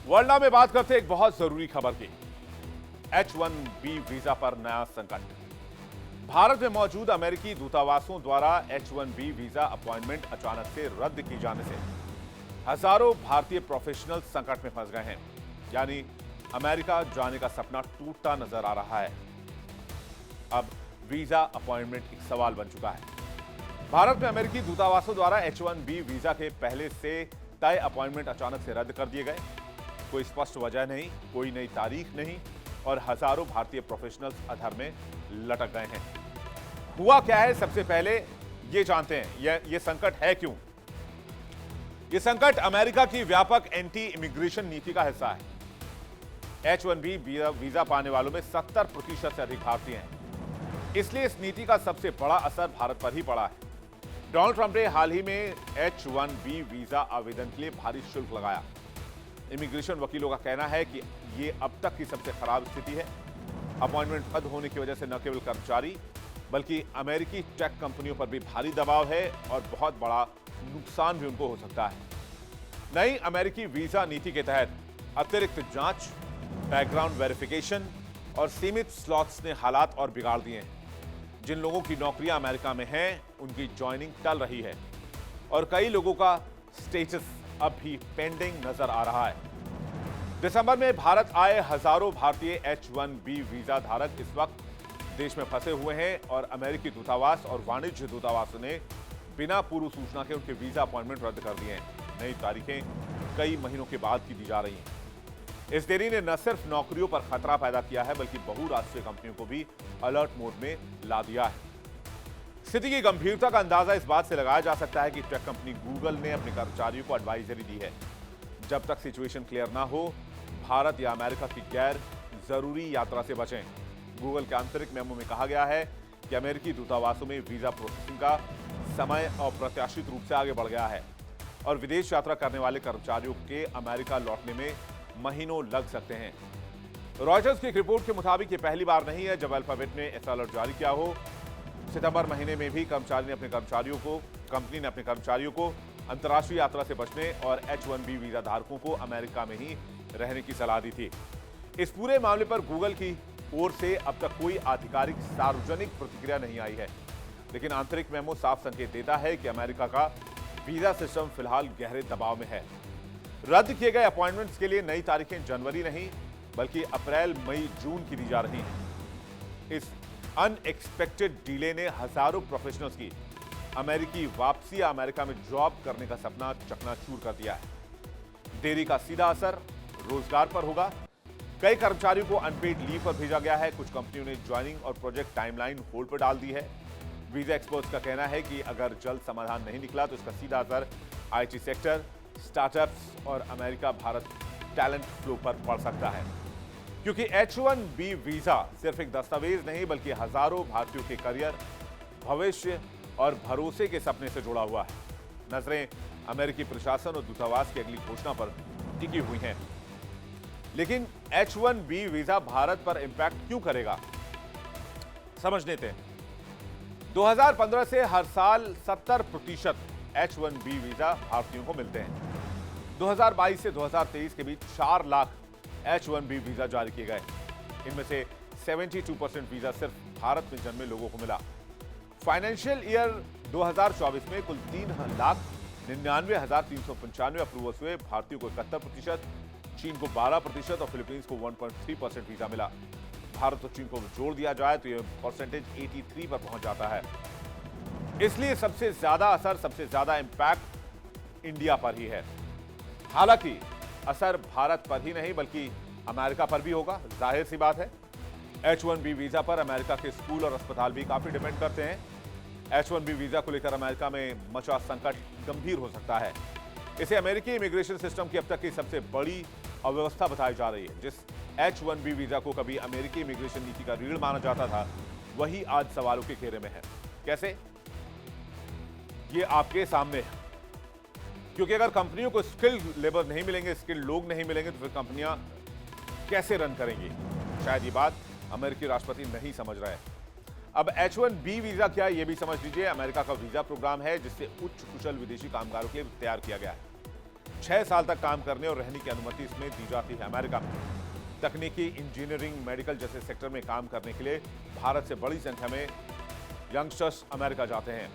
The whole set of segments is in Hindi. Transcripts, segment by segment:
वर्ल्ड नाउ में बात करते हैं एक बहुत जरूरी खबर की। H1B वीजा पर नया संकट। भारत में मौजूद अमेरिकी दूतावासों द्वारा H1B वीजा अपॉइंटमेंट अचानक से रद्द की जाने से हजारों भारतीय प्रोफेशनल संकट में फंस गए हैं। यानी अमेरिका जाने का सपना टूटता नजर आ रहा है। अब वीजा अपॉइंटमेंट एक सवाल बन चुका है। भारत में अमेरिकी दूतावासों द्वारा H1B वीजा के पहले से तय अपॉइंटमेंट अचानक से रद्द कर दिए गए। कोई स्पष्ट वजह नहीं, कोई नई तारीख नहीं और हजारों भारतीय प्रोफेशनल्स अधर में लटक गए हैं। हुआ क्या है, सबसे पहले ये जानते हैं। ये संकट है क्यों? ये संकट अमेरिका की व्यापक एंटी इमिग्रेशन नीति का हिस्सा है। H1B वीजा पाने वालों में 70% से अधिक भारतीय हैं। इसलिए इस नीति का सबसे बड़ा असर भारत पर ही पड़ा है। डोनाल्ड ट्रंप ने हाल ही में H1B वीजा आवेदन के लिए भारी शुल्क लगाया। इमिग्रेशन वकीलों का कहना है कि यह अब तक की सबसे खराब स्थिति है। अपॉइंटमेंट रद्द होने की वजह से न केवल कर्मचारी बल्कि अमेरिकी टेक कंपनियों पर भी भारी दबाव है और बहुत बड़ा नुकसान भी उनको हो सकता है। नई अमेरिकी वीजा नीति के तहत अतिरिक्त जांच, बैकग्राउंड वेरिफिकेशन और सीमित स्लॉट्स ने हालात और बिगाड़ दिए हैं। जिन लोगों की नौकरियां अमेरिका में हैं, उनकी ज्वाइनिंग टल रही है और कई लोगों का स्टेटस अब भी पेंडिंग नजर आ रहा है। दिसंबर में भारत आए हजारों भारतीय H1B वीजा धारक इस वक्त देश में फंसे हुए हैं और अमेरिकी दूतावास और वाणिज्य दूतावासों ने बिना पूर्व सूचना के उनके वीजा अपॉइंटमेंट रद्द कर दिए हैं। नई तारीखें कई महीनों के बाद की दी जा रही हैं। इस देरी ने न सिर्फ नौकरियों पर खतरा पैदा किया है बल्कि बहुराष्ट्रीय कंपनियों को भी अलर्ट मोड में ला दिया है। स्थिति की गंभीरता का अंदाजा इस बात से लगाया जा सकता है कि टेक कंपनी गूगल ने अपने कर्मचारियों को एडवाइजरी दी है, जब तक सिचुएशन क्लियर ना हो भारत या अमेरिका की गैर जरूरी यात्रा से बचें। गूगल के आंतरिक मेमो में कहा गया है कि अमेरिकी दूतावासों में वीजा प्रोसेसिंग का समय अप्रत्याशित रूप से आगे बढ़ गया है और विदेश यात्रा करने वाले कर्मचारियों के अमेरिका लौटने में महीनों लग सकते हैं। रॉयटर्स की एक रिपोर्ट के मुताबिक ये पहली बार नहीं है जब अल्फाबेट ने ऐसा अलर्ट जारी किया हो। सितंबर महीने में भी कंपनी ने अपने कर्मचारियों को अंतर्राष्ट्रीय यात्रा से बचने और H1B वीजा धारकों को अमेरिका में ही रहने की सलाह दी थी। इस पूरे मामले पर गूगल की ओर से अब तक कोई आधिकारिक सार्वजनिक प्रतिक्रिया नहीं आई है, लेकिन आंतरिक मेमो साफ संकेत देता है कि अमेरिका का वीजा सिस्टम फिलहाल गहरे दबाव में है। रद्द किए गए अपॉइंटमेंट्स के लिए नई तारीखें जनवरी नहीं बल्कि अप्रैल, मई, जून की दी जा रही हैं। इस अनएक्सपेक्टेड डिले ने हजारों प्रोफेशनल्स की अमेरिकी वापसी या अमेरिका में जॉब करने का सपना चकनाचूर कर दिया है। देरी का सीधा असर रोजगार पर होगा। कई कर्मचारियों को अनपेड लीव पर भेजा गया है। कुछ कंपनियों ने ज्वाइनिंग और प्रोजेक्ट टाइमलाइन होल्ड पर डाल दी है। वीजा एक्सपर्ट्स का कहना है कि अगर जल्द समाधान नहीं निकला तो इसका सीधा असर IT सेक्टर, स्टार्टअप्स और अमेरिका भारत टैलेंट फ्लो पर पड़ सकता है, क्योंकि H1B वीजा सिर्फ एक दस्तावेज नहीं बल्कि हजारों भारतीयों के करियर, भविष्य और भरोसे के सपने से जुड़ा हुआ है। नजरें अमेरिकी प्रशासन और दूतावास की अगली घोषणा पर टिकी हुई हैं। लेकिन H1B वीजा भारत पर इंपैक्ट क्यों करेगा, समझ लेते हैं। 2015 से हर साल 70% H1B वीजा भारतीयों को मिलते हैं। 2022 से 2023 के बीच 4 लाख H1B वीजा जारी किए गए। इनमें से 72% वीजा सिर्फ भारत में जन्मे लोगों को मिला। फाइनेंशियल ईयर 2024 में कुल 3,99,395 अप्रूवल्स हुए। भारतीयों को 71%, चीन को 12% और फिलीपींस को 1.3% वीजा मिला। भारत और चीन को जोड़ दिया जाए तो यह परसेंटेज 83 पर पहुंच जाता है। इसलिए सबसे ज्यादा असर, सबसे ज्यादा इंपैक्ट इंडिया पर ही है। हालांकि असर भारत पर ही नहीं बल्कि अमेरिका पर भी होगा, जाहिर सी बात है। H1B वीजा पर अमेरिका के स्कूल और अस्पताल भी काफी डिपेंड करते हैं। H1B वीजा को लेकर अमेरिका में मचा संकट गंभीर हो सकता है। इसे अमेरिकी इमिग्रेशन सिस्टम की अब तक की सबसे बड़ी अव्यवस्था बताई जा रही है। जिस H1B वीजा को कभी अमेरिकी इमिग्रेशन नीति का रीढ़ माना जाता था, वही आज सवालों के घेरे में है। कैसे? ये आपके सामने है। क्योंकि अगर कंपनियों को स्किल्ड लेबर नहीं मिलेंगे, स्किल्ड लोग नहीं मिलेंगे, तो फिर कंपनियां कैसे रन करेंगी? शायद ये बात अमेरिकी राष्ट्रपति नहीं समझ रहे। अब H1B वीजा क्या है, ये भी समझ लीजिए। अमेरिका का वीजा प्रोग्राम है जिससे उच्च कुशल विदेशी कामगारों के लिए तैयार किया गया है। 6 साल तक काम करने और रहने की अनुमति इसमें दी जाती है। अमेरिका में तकनीकी, इंजीनियरिंग, मेडिकल जैसे सेक्टर में काम करने के लिए भारत से बड़ी संख्या में यंगस्टर्स अमेरिका जाते हैं।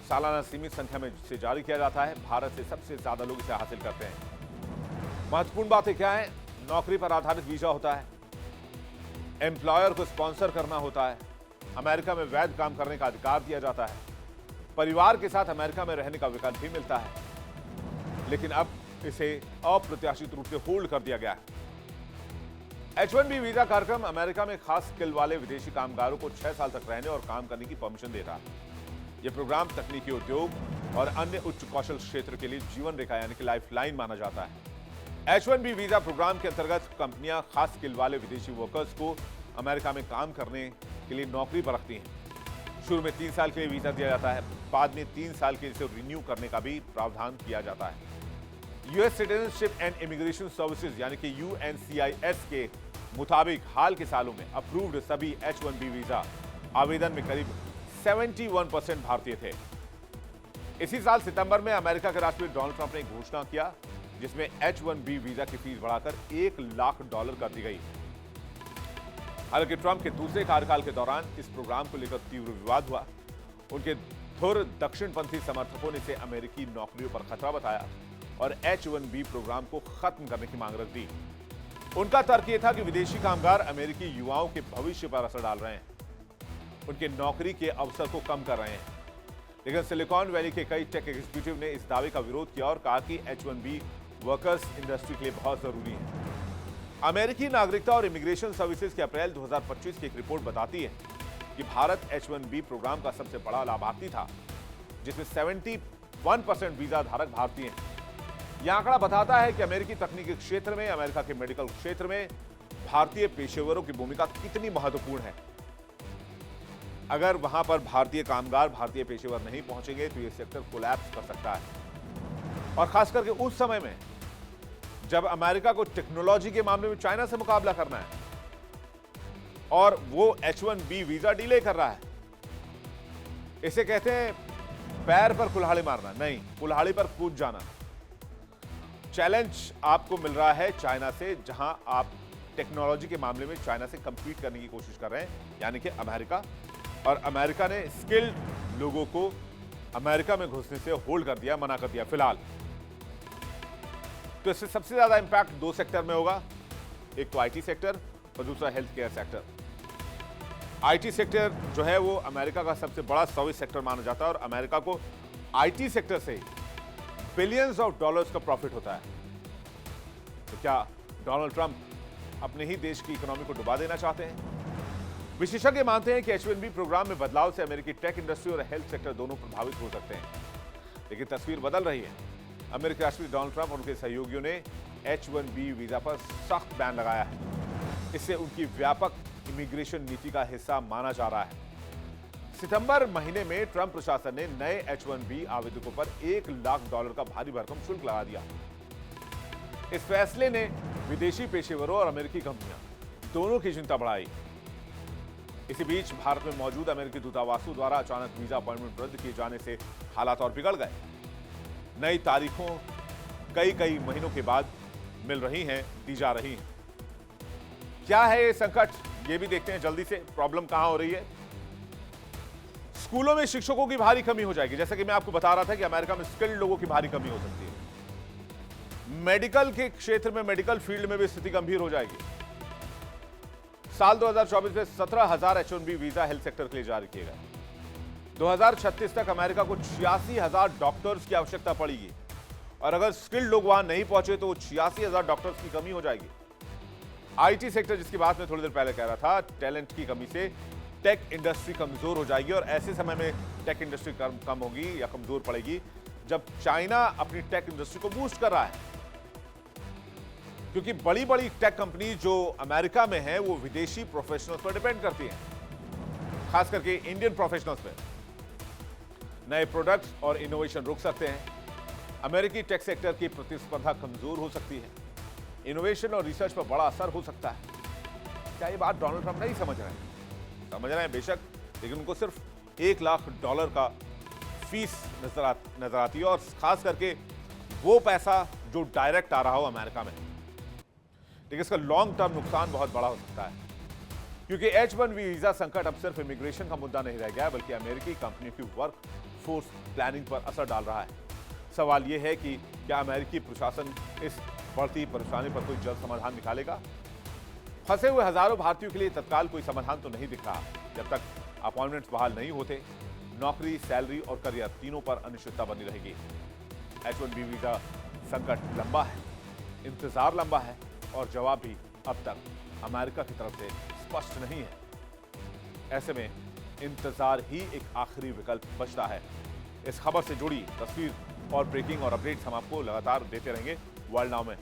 सालाना सीमित संख्या में इसे जारी किया जाता है। भारत से सबसे ज्यादा लोग इसे हासिल करते हैं। महत्वपूर्ण बातें क्या है? नौकरी पर आधारित वीजा होता है, एम्प्लॉयर को स्पॉन्सर करना होता है, अमेरिका में वैध काम करने का अधिकार दिया जाता है, परिवार के साथ अमेरिका में रहने का विकल्प भी मिलता है। लेकिन अब इसे अप्रत्याशित रूप से होल्ड कर दिया गया है। H-1B वीजा कार्यक्रम अमेरिका में खास स्किल वाले विदेशी कामगारों को 6 साल तक रहने और काम करने की परमिशन देता है। यह प्रोग्राम तकनीकी उद्योग और अन्य उच्च कौशल क्षेत्र के लिए जीवन रेखा यानी कि लाइफलाइन माना जाता है। H-1B वीजा प्रोग्राम के अंतर्गत कंपनियां खास स्किल वाले विदेशी वर्कर्स को अमेरिका में काम करने के लिए नौकरी पर रखती हैं। शुरू में 3 साल के लिए वीजा दिया जाता है, बाद में 3 साल के इसे रिन्यू करने का भी प्रावधान किया जाता है। US citizenship and immigration services यानी कि UNCIS के मुताबिक हाल के सालों में अप्रूव्ड सभी H-1B वीजा आवेदन में करीब 71% भारतीय थे। इसी साल सितंबर में अमेरिका के राष्ट्रपति डोनाल्ड ट्रंप ने घोषणा किया जिसमें H-1B वीजा की फीस बढ़ाकर $1 लाख कर दी गई। हालांकि ट्रंप के दूसरे कार्यकाल के दौरान इस प्रोग्राम को लेकर तीव्र विवाद हुआ। उनके धुर दक्षिणपंथी समर्थकों ने इसे अमेरिकी नौकरियों पर खतरा बताया और H-1B प्रोग्राम को खत्म करने की मांग रख दी। उनका तर्क यह था कि विदेशी कामगार अमेरिकी युवाओं के भविष्य पर असर डाल रहे हैं, उनके नौकरी के अवसर को कम कर रहे हैं। लेकिन सिलिकॉन वैली के कई टेक एग्जीक्यूटिव ने इस दावे का विरोध किया और कहा कि H-1B वर्कर्स इंडस्ट्री के लिए बहुत जरूरी है। अमेरिकी नागरिकता और इमिग्रेशन सर्विसेज के अप्रैल 2025 की एक रिपोर्ट बताती है कि भारत H-1B प्रोग्राम का सबसे बड़ा लाभार्थी था, जिसमें 71% वीजा धारक भारतीय हैं। यह आंकड़ा बताता है कि अमेरिकी तकनीकी क्षेत्र में, अमेरिका के मेडिकल क्षेत्र में भारतीय पेशेवरों की भूमिका कितनी महत्वपूर्ण है। अगर वहां पर भारतीय कामगार, भारतीय पेशेवर नहीं पहुंचेंगे तो यह सेक्टर कोलैप्स कर सकता है। और खास करके उस समय में जब अमेरिका को टेक्नोलॉजी के मामले में चाइना से मुकाबला करना है और वो H-1B वीजा डिले कर रहा है। इसे कहते हैं पैर पर कुल्हाड़ी मारना, नहीं, कुल्हाड़ी पर कूद जाना। चैलेंज आपको मिल रहा है चाइना से, जहां आप टेक्नोलॉजी के मामले में चाइना से कंपीट करने की कोशिश कर रहे हैं, यानी कि अमेरिका। और अमेरिका ने स्किल्ड लोगों को अमेरिका में घुसने से होल्ड कर दिया, मना कर दिया फिलहाल। तो इससे सबसे ज्यादा इंपैक्ट 2 सेक्टर में होगा, एक तो आईटी सेक्टर और दूसरा health care sector. IT sector जो है वो अमेरिका का सबसे बड़ा सर्विस सेक्टर माना जाता है और अमेरिका को आईटी सेक्टर से बिलियंस ऑफ डॉलर्स का प्रॉफिट होता है। तो क्या डोनाल्ड ट्रंप अपने ही देश की इकोनॉमी को डुबा देना चाहते हैं? विशेषज्ञ मानते हैं कि H-1B प्रोग्राम में बदलाव से अमेरिकी टेक इंडस्ट्री और हेल्थ सेक्टर दोनों प्रभावित हो सकते हैं। लेकिन तस्वीर बदल रही है। अमेरिकी राष्ट्रपति डोनाल्ड ट्रंप और उनके सहयोगियों ने H-1B वीजा पर सख्त बैन लगाया है। इससे उनकी व्यापक इमिग्रेशन नीति का हिस्सा माना जा रहा है। सितंबर महीने में ट्रंप प्रशासन ने नए H-1B आवेदकों पर $1 लाख का भारी भरकम शुल्क लगा दिया। इस फैसले ने विदेशी पेशेवरों और अमेरिकी कंपनियां दोनों की चिंता बढ़ाई। इसी बीच भारत में मौजूद अमेरिकी दूतावासों द्वारा अचानक वीजा अपॉइंटमेंट रद्द किए जाने से हालात और बिगड़ गए। नई तारीखों कई महीनों के बाद मिल रही हैं, दी जा रही हैं। क्या है ये संकट, ये भी देखते हैं जल्दी से। प्रॉब्लम कहां हो रही है? स्कूलों में शिक्षकों की भारी कमी हो जाएगी। जैसा कि मैं आपको बता रहा था कि अमेरिका में स्किल्ड लोगों की भारी कमी हो सकती है। मेडिकल के क्षेत्र में, मेडिकल फील्ड में भी स्थिति गंभीर हो जाएगी। साल 2024 में 17,000 H-1B वीजा हेल्थ सेक्टर के लिए जारी किए गए। 2036 तक अमेरिका को 86,000 डॉक्टर्स की आवश्यकता पड़ेगी और अगर स्किल्ड लोग वहां नहीं पहुंचे तो 86,000 डॉक्टर्स की कमी हो जाएगी। आईटी सेक्टर, जिसकी बात मैं थोड़ी देर पहले कह रहा था, टैलेंट की कमी से टेक इंडस्ट्री कमजोर हो जाएगी और ऐसे समय में टेक इंडस्ट्री कम होगी या कमजोर पड़ेगी जब चाइना अपनी टेक इंडस्ट्री को बूस्ट कर रहा है। क्योंकि बड़ी बड़ी टेक कंपनी जो अमेरिका में है वो विदेशी प्रोफेशनल्स पर डिपेंड करती हैं, खास करके इंडियन प्रोफेशनल्स पे। नए प्रोडक्ट्स और इनोवेशन रुक सकते हैं। अमेरिकी टेक सेक्टर की प्रतिस्पर्धा कमजोर हो सकती है। इनोवेशन और रिसर्च पर बड़ा असर हो सकता है। क्या ये बात डोनाल्ड ट्रंप नहीं समझ रहे हैं? समझ रहे हैं बेशक, लेकिन उनको सिर्फ $1 लाख का फीस नजर आती है और खास करके वो पैसा जो डायरेक्ट आ रहा हो अमेरिका में, लेकिन इसका लॉन्ग टर्म नुकसान बहुत बड़ा हो सकता है, क्योंकि H1B वीजा संकट अब सिर्फ इमिग्रेशन का मुद्दा नहीं रह गया, बल्कि अमेरिकी कंपनियों की वर्क फोर्स प्लानिंग पर असर डाल रहा है। सवाल यह है कि क्या अमेरिकी प्रशासन इस बढ़ती परेशानी पर कोई जल्द समाधान निकालेगा? फंसे हुए हजारों भारतीयों के लिए तत्काल कोई समाधान तो नहीं दिख रहा। जब तक अपॉइंटमेंट्स बहाल नहीं होते, नौकरी, सैलरी और करियर तीनों पर अनिश्चितता बनी रहेगी। H1B वीजा संकट लंबा है, इंतजार लंबा है और जवाब भी अब तक अमेरिका की तरफ से स्पष्ट नहीं है। ऐसे में इंतजार ही एक आखिरी विकल्प बचता है। इस खबर से जुड़ी तस्वीर और ब्रेकिंग और अपडेट्स हम आपको लगातार देते रहेंगे वर्ल्ड नाउ में।